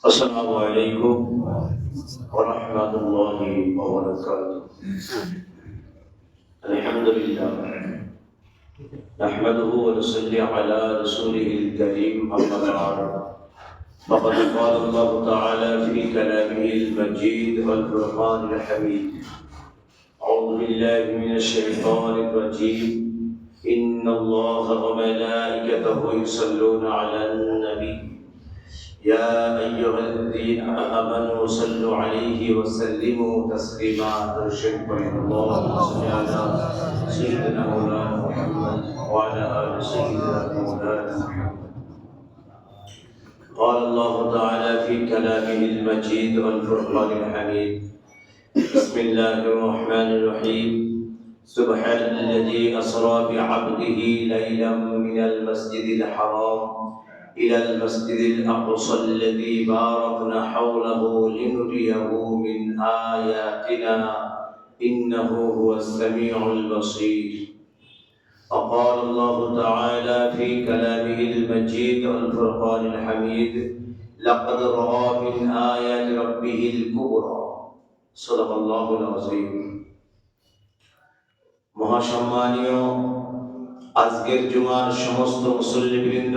السلام عليكم ورحمة الله وبركاته. الحمد لله نحمده ونصلي على رسوله الكريم أما بعد فقد قال الله تعالى في كلامه المجيد والفرقان الحميد أعوذ بالله من الشيطان الرجيم إن الله وملائكته يصلون على النبي يا أيها الذين آمنوا صلوا عليه وسلموا تسليما ترشد بين الله صل على سيدنا مولانا محمد وعلى آل سيدنا مولانا محمد. قال الله تعالى في كلامه المجيد والفرقان الحميد بسم الله الرحمن الرحيم سبحان الذي أسرى بعبده ليلا من المسجد الحرام إلى المسجد الأقصى الذي باركنا حوله لنريه من آياتنا إنه هو السميع البصير. وقال الله تعالى في كلامه المجيد والفرقان الحميد لقد رأى من آيات ربه الكبرى صدق الله العظيم. মহাসম্মানীয় আজকের জুমার সমস্ত মুসল্লিবৃন্দ,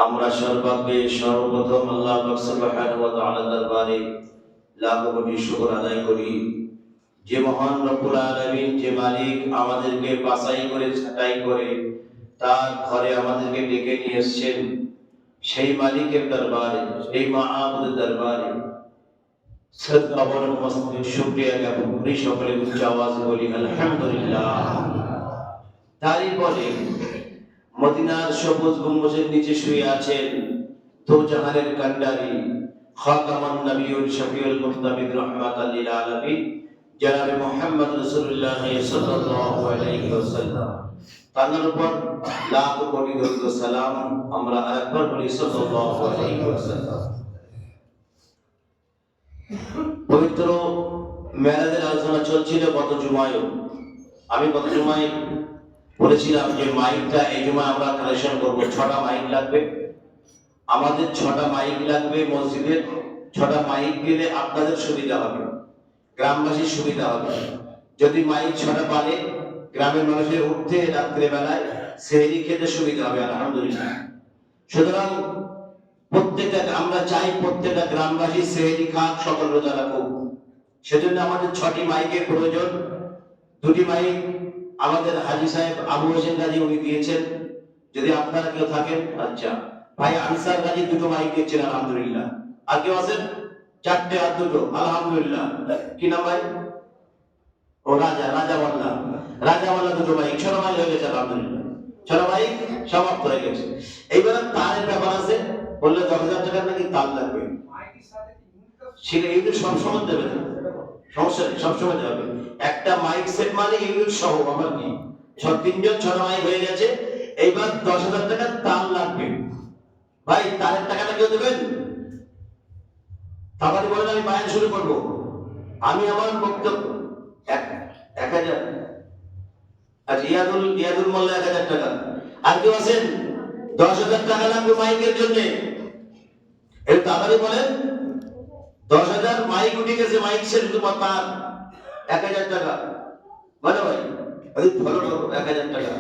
আমরা সর্বপ্রথম আল্লাহ পাক সুবহানাহু ওয়া তাআলার দরবারে লাখ কোটি শুকর আদায় করি, যে মহান রব্বুল আলামিন, যে মালিক আমাদেরকে বাছাই করে ছাঁটাই করে তার ঘরে আমাদেরকে ডেকে নিয়ে এসেছেন, সেই মালিকের দরবারে, সেই মাহবুবের দরবারে শ্রদ্ধাভরে নমস্কার শুকরিয়া জ্ঞাপন করি। সকলে উচ্চ আওয়াজে বলি আলহামদুলিল্লাহ। তারই পরে মদিনার সবুজ গম্বুজের নিচে শুয়ে আছেন দো জাহানের কান্ডারি খাতামুন নবিয়্যিন শফিউল মুহতামিদ রাহমাতাল লিল আলামিন জনাবে মুহাম্মদ রাসূলুল্লাহ সাল্লাল্লাহু আলাইহি ওয়াসাল্লাম, তার উপর লাখ কোটি দরুদ ও সালাম আমরা আরেকবার বলি সাল্লাল্লাহু আলাইহি ওয়াসাল্লাম। পবিত্র মেরাজের আলোচনা চলছিল গত জুমায়। আমি গত জুমায় বলেছিলাম যে মাইকটা এই জুমায় আমরা কালেকশন করবো। 6টা মাইক লাগবে আমাদের, 6টা মাইক লাগবে মসজিদের। 6টা মাইক দিলে আপনাদের সুবিধা হবে, গ্রামবাসীর সুবিধা হবে। যদি মাইক 6টা পারে গ্রামের মানুষের উঠতে রাত্রে বেলায় সেহরি খেতে সুবিধা হবে আলহামদুলিল্লাহ। সুতরাং আমরা চাই প্রত্যেকটা গ্রামবাসী সেহরি খাক, সকল রোজা রাখুক। সেজন্য আমাদের 6টি মাইকের প্রয়োজন। 2টি মাইক আমাদের হাজী সাহেব আবু হোসেন গাজী উনি দিয়েছেন, যদি আপনারা কেউ থাকেন। আচ্ছা, ভাই আনসার গাজী 2টো মাইক দিয়েছেন আলহামদুলিল্লাহ। আর কেউ আছেন? 4টে আর 2টো আলহামদুলিল্লাহ। কি নাম ভাই? ও রাজাওয়াল্লাহ 2টো মাইক। 6টা মাইক হয়ে গেছে আলহামদুলিল্লাহ। 6টা মাইক সমাপ্ত হয়ে গেছে। এইবারে তারের ব্যাপার আছে, বললে 10,000 টাকা নাকি তার লাগবে। সেটা ইউনিট সবসময় দেবে না, সমস্যা নেই, সবসময় দেবে। একটা মাইক সেট মানে ইউনিট সহ আমার কি 3জন 6টা মাইক হয়ে গেছে। এইবার 10,000 টাকা তার লাগবে। ভাই তারের টাকাটা কেউ দেবেন? তারপরে বলেন আমি বায়ান শুরু করবো। আমি আমার বক্তব্য 1,000। আচ্ছা, ইয়াদুল মোল্লা 1,000 টাকা। আর কেউ আছেন? 10,000 টাকা লাগবে মাইকের জন্য। এই তাড়াতাড়ি বলেন। 10,000 মাইক উঠে গেছে, মাইক সেট তোমার তার 1,000 টাকা। মানে ভাই ভালো 1,000 টাকা।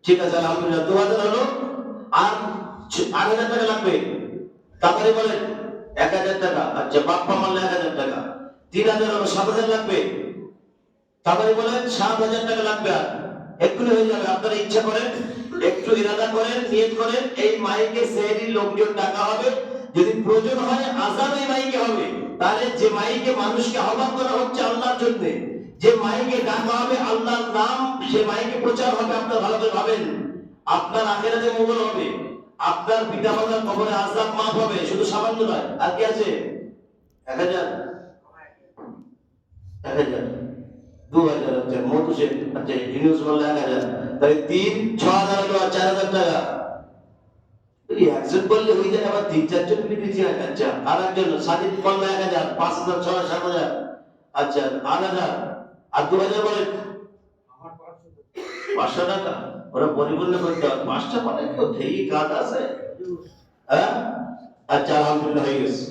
ঠিক আছে আলহামদুলিল্লাহ। 2,000 হলো, আর 8,000 টাকা লাগবে। তারপরে বলেন 1,000 টাকা। আচ্ছা, বাপ্পা মারলে 1,000 টাকা। 3,000 হলো, 7,000 লাগবে। তারপরে বলেন 7,000 টাকা লাগবে। আর এক্ষুনি হয়ে যাবে। আপনারা ইচ্ছা করেন, একটু ইরাদা করেন, নিয়ত করেন, এই মাইকে সেহরির লোকজন টাকা হবে। যদি প্রয়োজন হয় আযান এই মাইকে হবে। তাহলে যে মাইকে মানুষকে আহ্বান করা হচ্ছে আল্লাহর জন্য, যে মাইকে ডাকা হবে আল্লাহর নাম, সে মাইকে প্রচার হবে। আপনারা ভালো করে ভাবেন, আপনার আখিরাতে মঙ্গল হবে, আপনার পিতামাতার কবরে আযাব মাফ হবে। শুধু সামান্য নয়। আর কি আছে? 1,000 2,000। আচ্ছা মধুসেন, আচ্ছা ইউনুস বললে 1,000। তাহলে 3 6,000 হলো, আর 4,000 টাকা। একজন বললে হয়ে যায়, আবার 3-4জন মিলে দিচ্ছি। আচ্ছা, আর একজন সাদিক বললে 1,000, 5,000, 6,000, 7,000। আচ্ছা 8,000 আর 2,000 বলেন 500 টাকা। ওরা পরিপূর্ণ করতে হবে। 5টা মানে কেউ থেই কাজ আছে, হ্যাঁ আচ্ছা আলহামদুলিল্লাহ হয়ে গেছে,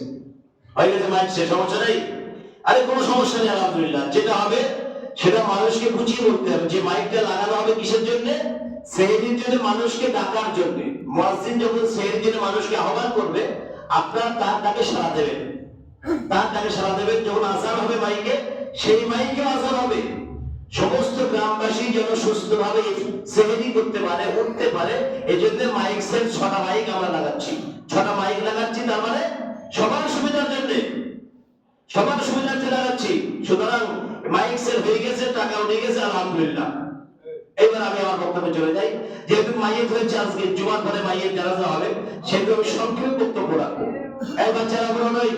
হয়ে গেছে মাইক, সে সমস্যা নেই। আরে কোনো সমস্যা নেই, আলহামদুলিল্লাহ। যেটা হবে সেটা মানুষকে বুঝিয়ে বলতে হবে যে মাইকটা লাগানো হবে কিসের জন্য? সেহরির জন্য, মানুষকে ডাকার জন্য। মুয়াজ্জিন যখন সেহরির জন্য মানুষকে আহ্বান করবে, আপনারা তাকে সাড়া দেবেন, তাকে সাড়া দেবেন। যখন আযান হবে মাইকে, সেই মাইকে আযান হবে। সমস্ত গ্রামবাসী যেন সুস্থভাবে সেহরি করতে পারে, উঠতে পারে, এই জন্য মাইক সেট 6টা মাইক আমরা লাগাচ্ছি। 6টা মাইক লাগাচ্ছি, তার মানে সবার সুবিধার জন্য, সবার সুবিধার্থে লাগাচ্ছি। সুতরাং মাইক সেট হয়ে গেছে, টাকা উঠে গেছে, আলহামদুলিল্লাহ। এবার আমি আমার বক্তব্যে চলে যাই। যেহেতু মাইয়েত হয়েছে, আজকে জুমার পরে মাইয়ের জানাজা হবে, সেহেতু আমি সংক্ষেপে বক্তব্য রাখবো। এই বাচ্চারা বলো নয়,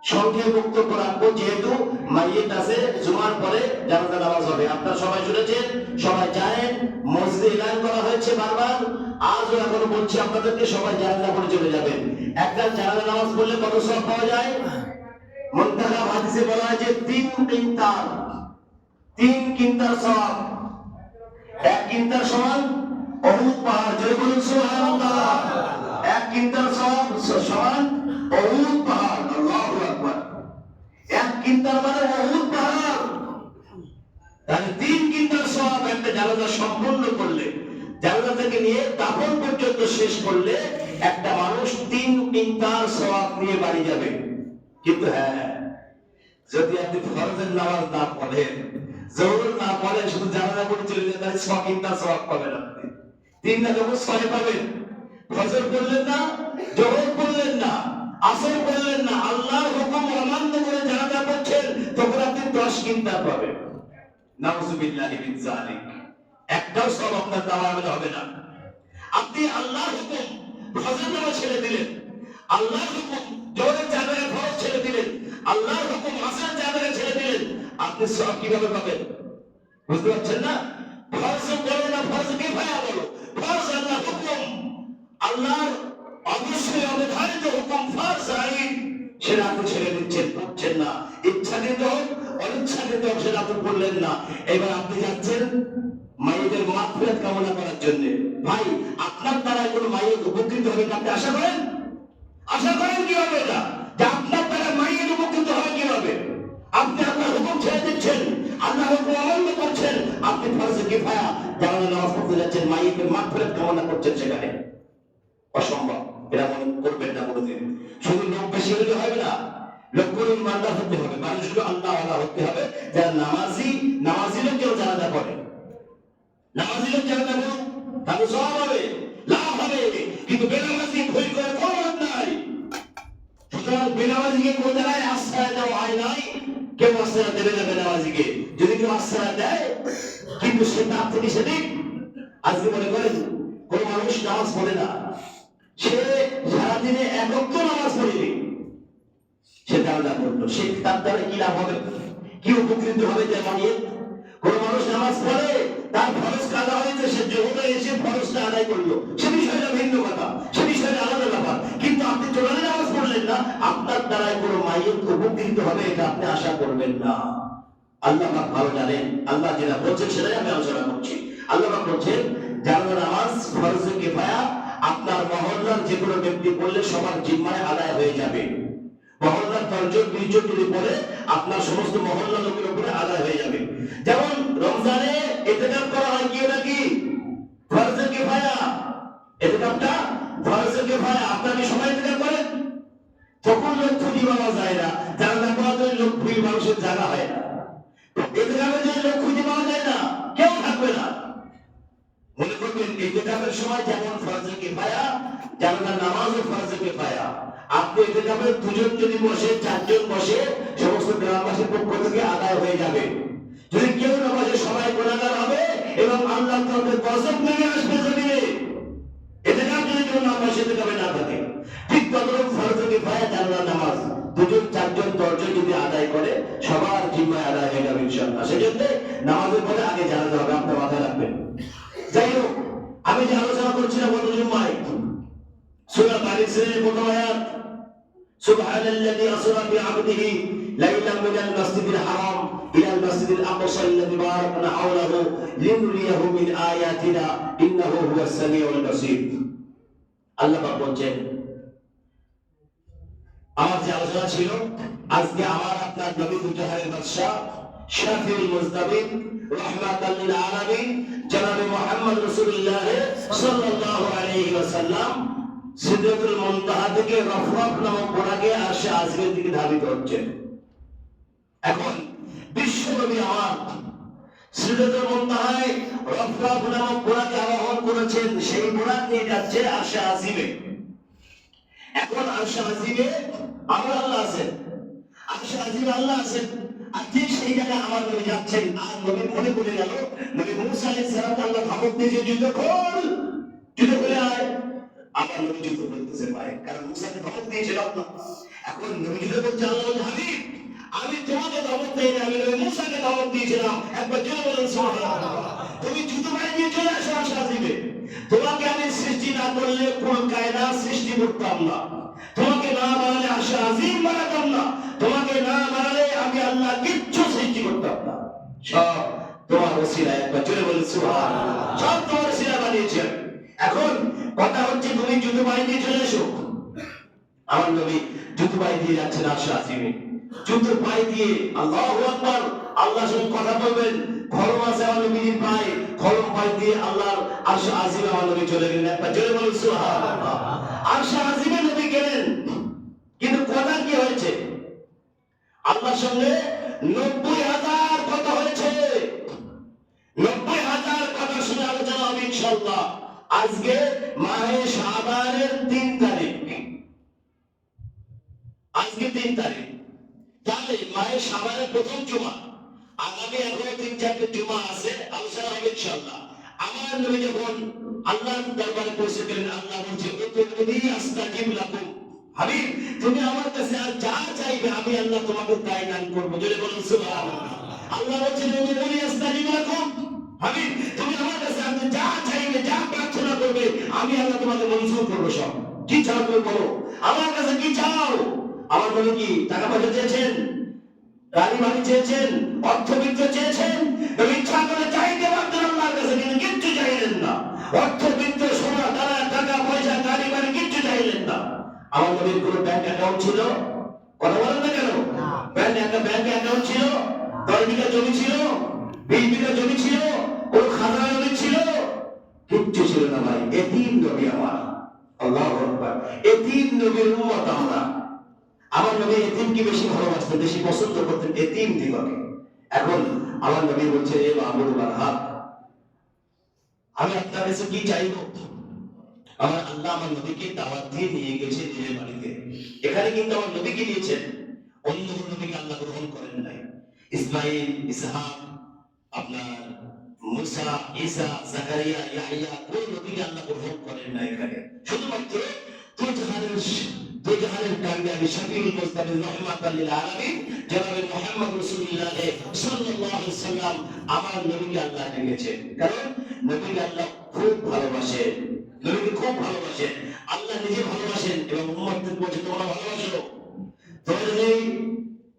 সংক্ষেপে বক্তব্য রাখবো, যেহেতু মাইয়েত আছে, জুমার পরে জানাজা নামাজ হবে। আপনারা সবাই শুনেছেন, সবাই জানেন, মসজিদে এলান করা হয়েছে বারবার। আজও এখনো বলছি আপনাদেরকে, সবাই জানাজা পড়ে চলে যাবেন। একটা জানাজা নামাজ পড়লে কত সওয়াব পাওয়া যায়? মুনতাহা হাদিসে বলা হয় যে 3 কিন্তার, 3 কিন্তার সওয়াব। 1 কিন্তার সমান উহুদ পাহাড়। জয় বলুন সুবহানাল্লাহ। 1 কিন্তার সওয়াব সমান উহুদ পাহাড়। আল্লাহু আকবার। 1 কিন্তার মানে উহুদ পাহাড়। তাহলে 3 কিন্তার সওয়াব একটা জানাজা সম্পন্ন করলে, জানাজা থেকে নিয়ে দাফন পর্যন্ত শেষ করলে একটা মানুষ 3 কিন্তার সওয়াব নিয়ে বাড়ি যাবে। কিন্তু হ্যাঁ, যদি আপনি ফরজের নামাজ না পড়েন, জোহর না পড়েন, শুধু জানাজা পড়ে চলে যান, তাহলে 6 কিন্তার সওয়াব পাবেন আপনি। 3 না যখন 6 পাবেন। ফজর পড়লেন না, জোহর পড়লেন না, আসর পড়লেন না, আল্লাহর হুকুম অমান্য করে জানাজা পড়ছেন, তখন আপনি 10 কিন্তার পাবেন। নাউযুবিল্লাহি মিন যালিক। একটাও সওয়াব আপনার দাওয়ামে হবে না। আপনি আল্লাহর হুকুম ফজর নামাজ ছেড়ে দিলেন, আল্লাহর হুকুম জোহরের জানাজা ফরজ ছেড়ে দিলেন, আল্লাহর হুকুম আসরের জানাজা ছেড়ে দিলেন, আপনি সওয়াব কিভাবে পাবেন? বুঝতে পারছেন না? ফরজ বলো না ফরজ কিফায়া বলো, ফরজ আল্লাহর হুকুম, আল্লাহর অবশ্যই অবধারিত হুকুম ফরজ আইন, সেটা আপনি ছেড়ে দিচ্ছেন, পড়ছেন না। ইচ্ছাকৃত হোক অনিচ্ছাকৃত হোক, সেটা আপনি পড়লেন না। এবার আপনি যাচ্ছেন মায়েদের মাগফিরাত কামনা করার জন্য। ভাই, আপনার দ্বারা কোনো মায়ের উপকৃত হবে আপনি আশা করেন? আশা করেন কিভাবে এটা, যে আপনার দ্বারা মায়ের উপকৃত হবে কিভাবে? আপনি আপনার হুকুম ছেড়ে দিচ্ছেন, আল্লাহর হুকুম অমান্য করছেন, আপনি ফরজে কিফায়া জানাজা নামাজ পড়তে যাচ্ছেন, মায়ের মাগফিরাত কামনা করছেন, সেখানে অসম্ভব। এটা মনে করবেন না কোনোদিন। শুধু লোক বেশি হলে হবে না, লোকগুলো ইমানদার হতে হবে, মানুষগুলো আল্লাহওয়ালা হতে হবে, যারা নামাজি লোক কেউ জানাজা পড়ে, নামাজি লোক জানাজা পড়ুক, তাহলে সওয়াব হবে, লাভ হবে। কিন্তু বেনামাজি ভয় করে কোনো লাভ নাই। সুতরাং বেনামাজিকে কোন জায়গায় আশ্রয় দেওয়া হয় নাই, কেউ আশ্রয় দেবে না বেনামাজিকে। যদি কেউ আশ্রয় দেয়, কিন্তু সে তার থেকে সেদিক। আজকে মনে করেন কোন মানুষ নামাজ পড়ে না, সে সারাদিনে একক নামাজ পড়েনি, সে জানাজা পড়লো, সে তার দ্বারা কি লাভ হবে, কি উপকৃত হবে? যে মানিয়ে কোন মানুষ নামাজ পড়ে, তার ফরজ কাজা হয়েছে, সে জোহরে এসে ফরজটা আদায় করলো, সে বিষয়টা ভিন্ন কথা, সে বিষয়টা আলাদা ব্যাপার। কিন্তু আপনি জোহরে নামাজ পড়লেন না, আপনার দ্বারা কোনো মাইয়ত উপকৃত হবে এটা আপনি আশা করবেন না। আল্লাহ পাক ভালো জানেন, আল্লাহ যেটা বলছেন সেটাই আমি আলোচনা করছি। আল্লাহ পাক বলছেন জানাজা নামাজ ফরজে কিফায়া, আপনার মহল্লার যে কোনো ব্যক্তি পড়লে সবার জিম্মায় আদায় হয়ে যাবে। মহল্লার 10 জন 20 জন যদি পড়ে, আপনার সমস্ত মহল্লা লোকের উপরে আদায় হয়ে যাবে। যেমন রমজানে ইতিকাফ করা হয় কি নাকি ফরজে কিফায়া, ইতিকাফটা ফরজে কিফায়া। আপনারা সবাই ইতিকাফ করেন, তখন লোক খুঁজে পাওয়া যায় না, জানাজা পড়ার জন্য লোক ভিড় মানুষের জায়গা হয় না, ইতিকাফের জন্য লোক খুঁজে পাওয়া যায় না, কেউ থাকবে না। মনে করবেন ইতিকাফের সময় যেমন ফরজে কিফায়া, জানাজার নামাজও ফরজে কিফায়া। আপনি ইতিকাফের 2 জন যদি বসে, 4 জন বসে, সমস্ত গ্রামবাসীর পক্ষ থেকে আদায় হয়ে যাবে। যদি কেউ না বসে, সবাই গুনাহগার হবে এবং আল্লাহর তরফে গজব নেমে আসবে জমিনে। ইতিকাফ যদি কেউ না বসে, ইতিকাফে না থাকে, ঠিক ততরূপ ফরজে কিফায়া জানাজার নামাজ 2 জন 4 জন 10 জন যদি আদায় করে, সবার জিম্মায় আদায় হয়ে যাবে ইনশাআল্লাহ। সেজন্য নামাজের পরে আগে জানাজা হবে, আপনি মাথায় রাখবেন। যাই হোক, আমি যে আলোচনা করছিলাম গত জুমায় সূরা তারিখের প্রথম আয়াত, সুবহানাল্লাযী আসরা বিআবদিহি লাইলাম মিনাল মাসজিদিল হারাম ইলাল মাসজিদিল আকসা আল্লাযী বারাকনা হাওলাহু লিনুরিয়াহু মিন আয়াতিনা ইন্নাহু হুয়াস সামিউল বাসীর। আল্লাহ পাক বলেন আমার যে আলোচনা ছিল, আজকে আমার আপনার নবী দুজাহানের বাদশা শাফিউল মুজতাবিন রাহমাতাল লিল আলামিন জনাবে মুহাম্মদ রাসূলুল্লাহ সাল্লাল্লাহু আলাইহি ওয়াসাল্লাম সিদরাতুল মুনতাহা থেকে রফরাফ নামক বোরাকে আরশে আজিমের দিকে ধাবিত হচ্ছেন। এখন বিশ্ব নবী আমার সিদরাতুল মুনতাহায় রফরাফ নামক বোরাকে আরোহণ করেছেন, সেই বোরাক নিয়ে যাচ্ছে আরশে আজিমে। এখন আরশে আজিমে আমার আল্লাহ আছেন, আরশে আজিমে আল্লাহ আছেন, আর ঠিক সেই জায়গায় আমার নবী যাচ্ছেন। আর নবী মনে পড়ে গেল নবী মুসা আলাইহিস সালাম আল্লাহ ধমক দিয়েছে, যুদ্ধ কর, যুদ্ধ করে আয়। আমার নবী যুদ্ধ করতেছে পায়, কারণ মুসাকে ধমক দিয়েছিল আল্লাহ। এখন নবী যুদ্ধ করছে, আল্লাহ বলছে হাবিব আমি তোমাকে ধমক দেই না, আমি নবী মুসাকে ধমক দিয়েছিলাম। একবার জোরে বলেন সুবহানাল্লাহ। তুমি যুদ্ধ বাড়ি নিয়ে চলে আসো আরশে আজিমে। তোমাকে আমি সৃষ্টি না করলে পুরো কায়নাত সৃষ্টি করতাম না, তোমাকে না বানালে আরশে আজিম বানাতাম না, তোমাকে না বানালে আমি আল্লাহ কিচ্ছু সৃষ্টি করতাম না। সব তোমার ওসিলায়, একবার জোরে বলেন সুবহানাল্লাহ। সব তোমার ওসিলা বানিয়েছেন। এখন কথা হচ্ছে তুমি যুদ্ধ বাড়ি নিয়ে চলে এসো। আমার নবী যুদ্ধ বাড়ি দিয়ে যাচ্ছেন আরশে আজিমে। যুদ্ধ বাড়ি দিয়ে আল্লাহু আকবার, আল্লাহর সঙ্গে কথা বলবেন। খলম আছে আমার নবীর পায়ে, খলম পাই দিয়ে আল্লাহর আরশে আজিমে আমার নবী চলে গেলেন। একবার জোরে বলেন সুবহানাল্লাহ। আরশে আজিমে নবী গেলেন, কিন্তু কথা কি হয়েছে? আল্লাহর সঙ্গে 90,000 কথা হয়েছে। 90,000 কথা শুনে আলোচনা হবে ইনশাআল্লাহ। আজকে মাহে শাবানের 3 তারিখ, আজকে 3 তারিখ, তাহলে মাহে শাবানের প্রথম জুমা। আগামী এখনো 3-4টা জুমা আছে, আলোচনা হবে ইনশাআল্লাহ। আমার নবী যখন আল্লাহর দরবারে পৌঁছে গেলেন, আল্লাহ বলছে উতুবুনি আস্তাজিব লাকুম। হাবিব তুমি আমার কাছে আর যা চাইবে আমি আল্লাহ তোমাকে তাই দান করব। জোরে বলুন সুবহানাল্লাহ। আল্লাহ বলছেন উতুবুনি আস্তাজিব লাকুম। হাবিব তুমি আমার কাছে আপনি যা চাইবে, যা প্রার্থনা করবে আমি আল্লাহ তোমাকে মঞ্জুর করব। সব কি চাও তুমি বলো, আমার কাছে কি চাও? আমার নবী কি টাকা পয়সা চেয়েছেন, গাড়ি বাড়ি চেয়েছেন, অর্থবিত্ত চেয়েছেন? নবী ইচ্ছা করে চাইতে পারতেন আল্লাহর কাছে, কিন্তু কিচ্ছু চাইলেন না। অর্থবিত্ত, সোনা দানা, টাকা পয়সা, গাড়ি বাড়ি কিচ্ছু চাইলেন না। আমার নবীর কোনো ব্যাংক অ্যাকাউন্ট ছিল? কথা বলেন না কেন? ব্যাংক অ্যাকাউন্ট ছিল? 10 বিঘা জমি ছিল, 20 বিঘা জমি ছিল, কোন খাজনা জমি ছিল? কিচ্ছু ছিল না ভাই। এতিম নবী আমার, আল্লাহু আকবার। এতিম নবীর উম্মত আমরা। আমার নবী এতিমকে বেশি ভালোবাসতেন, বেশি পছন্দ করতেন এতিম দিগকে। এখন আমার নবী বলছে এ মাহমুদ বারহাক, আমি আপনার কাছে কি চাইবো? আমার আল্লাহ আমার নবীকে দাওয়াত দিয়ে নিয়ে গেছে নিজের বাড়িতে। এখানে কিন্তু আমার নবীকে নিয়েছেন, অন্য কোন নবীকে আল্লাহ গ্রহণ করেন নাই। ইসমাইল, ইসহাক, আপনার মুসা, ঈসা, জাকারিয়া, ইয়াহইয়া কোন নবীকে আল্লাহ গ্রহণ করেন নাই এখানে। শুধুমাত্র দুজাহানের কামিয়াবি শাফিউল মুজতাবিন রাহমাতাল লিল আলামিন জনাবে মুহাম্মদ রাসূলুল্লাহ সাল্লাল্লাহু আলাইহি ওয়াসাল্লাম আমার নবীকে আল্লাহ ডেকেছেন। কারণ নবীকে আল্লাহ খুব ভালোবাসেন, নবীকে খুব ভালোবাসেন, আল্লাহ নিজে ভালোবাসেন এবং উম্মতকে বলছেন তোমরা ভালোবাসো। তোমরা যদি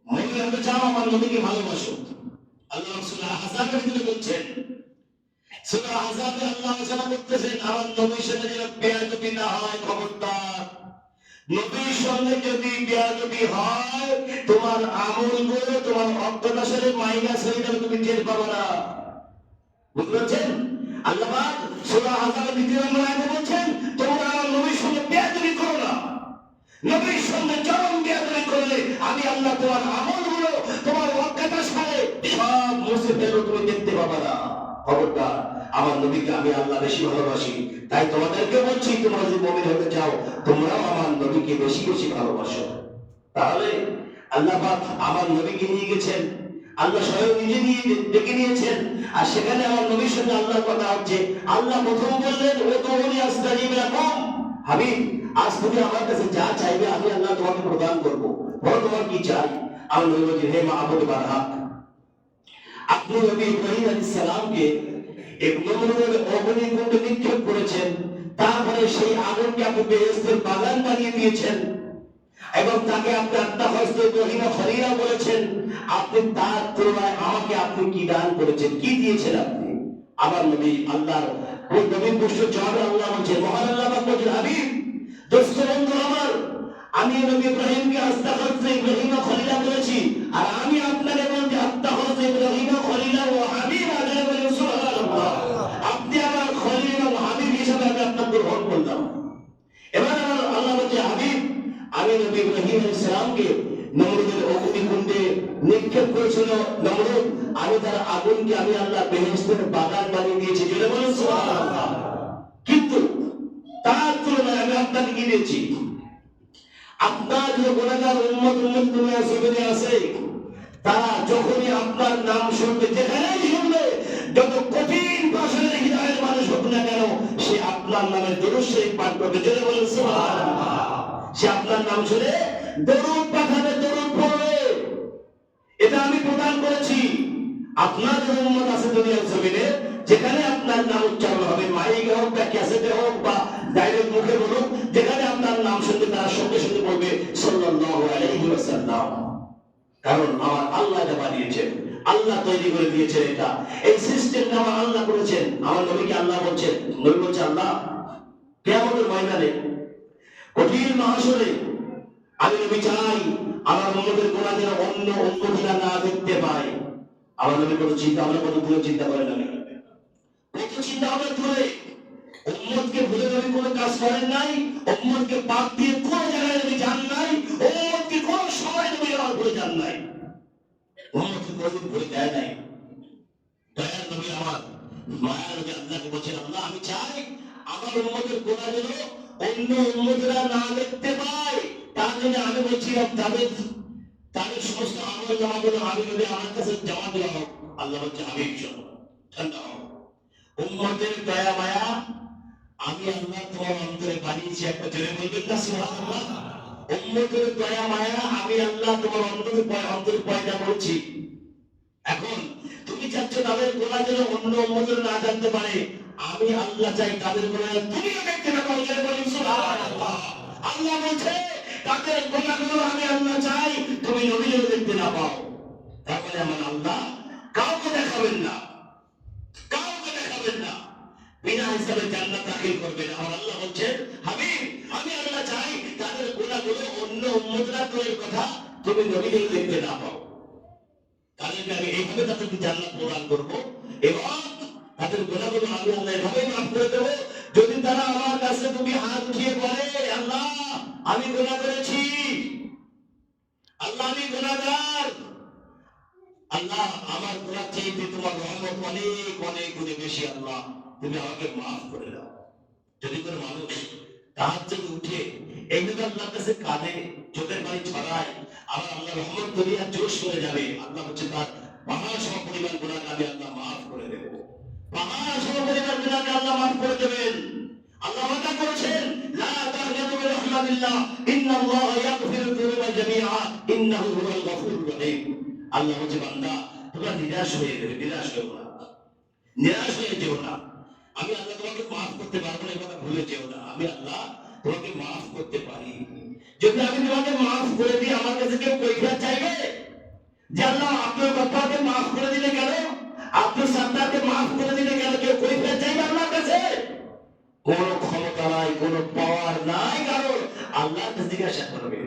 মনে হতে চাও আমার নবীকে ভালোবাসো। আল্লাহ সূরা আহজাবের ভিতরে বলছেন, সূরা আহজাবে আল্লাহ ঘোষণা করতেছেন আমার নবীর সাথে যেন বেয়াদবি না হয়, খবরদার। নবীর সঙ্গে যদি বেয়াদবি হয় তোমার আমলগুলো, তোমার অজ্ঞতাশালী মাইনাস হয়ে যাবে, তুমি টের পাবে না। বুঝতে পারছেন? আল্লাহ পাক সূরা আহজাবের 2 নম্বর আয়াতে বলছেন তোমরা আমার নবীর সঙ্গে বেয়াদবি করো না। নবীর সঙ্গে চরম বেয়াদবি করলে আমি আল্লাহ তোমার আমলগুলো, তোমার অজ্ঞতাশালী সব মুছে ফেলবো, তুমি দেখতে পাবে না। খবরদার, আমার নবীকে আমি আল্লাহ বেশি ভালোবাসি। তাই তোমাদেরকে বলছি তোমরা যদি মুমিন হতে চাও তোমরাও আমার নবীকে বেশি বেশি ভালোবাসো। তাহলে আল্লাহ পাক আমার নবীকে নিয়ে গেছেন, আল্লাহ স্বয়ং নিজে নিয়ে ডেকে নিয়েছেন। আর সেখানে আমার নবীর সঙ্গে আল্লাহর কথা হচ্ছে। আল্লাহ প্রথম বললেন উতুবুনি আস্তাজিব লাকুম। হাবিব আজ তুমি আমার কাছে যা চাইবে আমি আল্লাহ তোমাকে প্রদান করব। বলো তোমার কি চাই? আমার নবী বললেন হে মাহমুদ বারহাক, আপনি নবী ইব্রাহিম আলাইহিস সালামকে এক নমরুদের অগ্নিকুণ্ডে নিক্ষেপ করেছেন, তারপরে সেই আগুনকে আপনি বেহেশতের বাগান বানিয়ে দিয়েছেন এবং তাকে আপনি আত্মাহস্ত ইব্রাহিম খলিলা বলেছেন। আপনি তার তুলনায় আমাকে আপনি কি দান করেছেন, কি দিয়েছেন আপনি? আমার নবী আল্লাহর ওই নবীর প্রশ্ন জবাবে আল্লাহ বলছেন, মহান আল্লাহ পাক বলছেন হাবিব দোস্ত বন্ধু আমার, আমি নবী ইব্রাহিমকে আস্তাগফিরু ইব্রাহিম খলিলা বলেছি, আর আমি আপনাকে বলছি আস্তাগফিরু ইব্রাহিম খলিলা ওয়া হাবিবা, যারা বলেন সুবহানাল্লাহ। আপনি আমার খলিল এবং হাবিব হিসেবে আমি আপনাকে গ্রহণ করলাম। এবার আমার আল্লাহ বলছে হাবিব, আমি নবী ইব্রাহিম আলাইহিস সালামকে নমরুদের অগ্নিকুণ্ডে নিক্ষেপ করেছিল নমরুদ, আমি তার আগুনকে আমি আল্লাহ বেহেশতের বাগান বানিয়ে দিয়েছি, যারা বলেন সুবহানাল্লাহ। কিন্তু তার তুলনায় আমি আপনাকে কি দিয়েছি? আপনার যে গুনাহগার উম্মত দুনিয়া জমিনে আছে, তারা যখনই আপনার নাম শুনবে, যেখানেই শুনবে, যত কঠিন ভাষার হৃদয়ের মানুষ হোক না কেন, সে আপনার নামে দরুদ শরীফ পাঠ করবে, যারা বলেন সুবহানাল্লাহ। সে আপনার নাম শুনে দরুদ পাঠাবে, দরুদ পড়বে। এটা আমি প্রদান করেছি। আপনার যে উম্মত আছে দুনিয়ার জমিনে, যেখানে আপনার নাম উচ্চারণ হবে, মাইকে হোক বা ক্যাসেটে হোক বা ডাইরেক্ট মুখে বলুক, যেখানে আপনার নাম শুনবে তারা সঙ্গে সঙ্গে বলবে সাল্লাল্লাহু আলাইহি ওয়াসাল্লাম। কারণ আমার আল্লাহ এটা বানিয়েছেন, আল্লাহ তৈরি করে দিয়েছেন। এটা এই সিস্টেমটা আমার আল্লাহ করেছেন। আমার নবীকে আল্লাহ বলছেন, নবী বলছে আল্লাহ কিয়ামতের ময়দানে কঠিন মাহশরে আমি নবী চাই আমার উম্মতের গুনাহ যেন অন্য উম্মতিরা না দেখতে পায়। আমার নবী কত চিন্তা, আমরা কত দূরে চিন্তা করেন, আমি কত চিন্তা আমরা দূরে। উম্মতকে ভুলে নবী কোনো কাজ করেন নাই, উম্মতকে বাদ দিয়ে কোন জায়গায় নবী যান নাই, উম্মতকে কোন সময় নবী আর ভুলে যান নাই, উম্মতকে কোনদিন ভুলে যায় নাই। দয়ার নবী আমার মায়ার নবী আল্লাহকে বলছেন আল্লাহ আমি চাই আমার উম্মতের গুনাহ যেন অন্য উম্মতরা না দেখতে পায়। তার জন্য আমি বলছিলাম তাদের সমস্ত আমল নামাগুলো আমি নবী আমার কাছে জমা দেওয়া হোক। আল্লাহ বলছে আমি শোনো, ঠান্ডা হও, উম্মতের দয়া মায়া আমি আল্লাহ তোমার অন্তরে বানিয়েছি। একটা জোরে বলবেন না সুবহানাল্লাহ। উম্মতের দয়া মায়া আমি আল্লাহ তোমার অন্তরে পয়দা করেছি। এখন তুমি চাচ্ছ তাদের গুনাহ যেন অন্য উম্মতরা না জানতে পারে, আমি আল্লাহ চাই তাদের গুনাহ তুমিও দেখতে না পাও, জোরে বলুন সুবহানাল্লাহ। আল্লাহ বলছে তাদের গুনাহগুলো আমি আল্লাহ চাই তুমি নবীও দেখতে না পাও। তারপরে আমার আল্লাহ কাউকে দেখাবেন না, কাউকে দেখাবেন না, বিনা হিসাবে জান্নাত দাখিল করবেন। আমার আল্লাহ বলছেন হাবিব আমি আল্লাহ চাই তাদের গুনাহগুলো অন্য উম্মতরা তোর কথা তুমি নবীও দেখতে না পাও। তাদেরকে আমি এইভাবে তাদেরকে জান্নাত প্রদান করবো এবং তাদের গুনাহগুলো আমি আল্লাহ এভাবে মাফ করে দেবো যদি তারা আমার কাছে তুমি হাত উঠিয়ে বলে আল্লাহ আমি গুনাহ করেছি, আল্লাহ আমি গুনাহগার, আল্লাহ আমার গুনাহ চাইতে তোমার রহমত অনেক অনেক গুণে বেশি, আল্লাহ তুমি আমাকে মাফ করে দাও। যদি কোনো মানুষ তাহাজ্জুদে উঠে এইভাবে আল্লাহর কাছে কাঁদে, চোখের পানি ছড়ায়, আমার আল্লাহ রহমত দুনিয়া জোশ করে যাবে। আল্লাহ হচ্ছে তার পাহাড় সম পরিমাণ গুনাহকে আমি আল্লাহ মাফ করে দেব, পাহাড় সম পরিমাণ গুনাহকে আল্লাহ মাফ করে দেবেন। আল্লাহ ওয়াদা করেছেন লা তাগনাতু বির রাহমাতিল্লাহ ইন্নাল্লাহা ইয়াগফিরু যুনুবা জামিআ ইন্নাহু হুয়াল গফুরুর রহিম। আল্লাহ বলছে বান্দা তোমরা নিরাশ হয়ে যাবে, নিরাশ হও না, নিরাশ হয়ে যেও না। আমি আল্লাহ তোমাকে মাফ করতে পারবো না, এই কথা ভুলে যেও না। আমি আল্লাহ তোমাকে মাফ করতে পারি। যদি আমি তোমাকে মাফ করে দিই আমার কাছে কেউ কৈফিয়ত চাইবে যে আল্লাহ আপনার বাপ্পাকে মাফ করে দিলে গেল, আপনার সন্তানকে মাফ করে দিলে গেল, কেউ কৈফিয়ত চাইবে আল্লাহর কাছে? কোন ক্ষমতা নাই, কোন পাওয়ার নাই কারণ। আল্লাহর কাছে জিজ্ঞাসা করবে।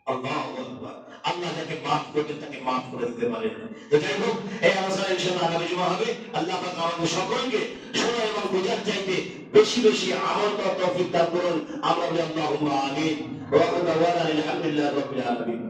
আল্লাহু আকবার। আল্লাহ যাকে মাফ করবেন তাকে মাফ করে দিতে পারেন। তো যাই হোক এই আলোচনা ইনশাআল্লাহ আগামী জুমা হবে। আল্লাহ পাক আমাদের সকলকে শোনা এবং বোঝার চাইতে বেশি বেশি আমল করার তৌফিক দান করুন। আমরা বলি আল্লাহুম্মা আমিন। ওয়া আখিরু দাওয়ানা আলহামদুলিল্লাহি রাব্বিল আলামিন।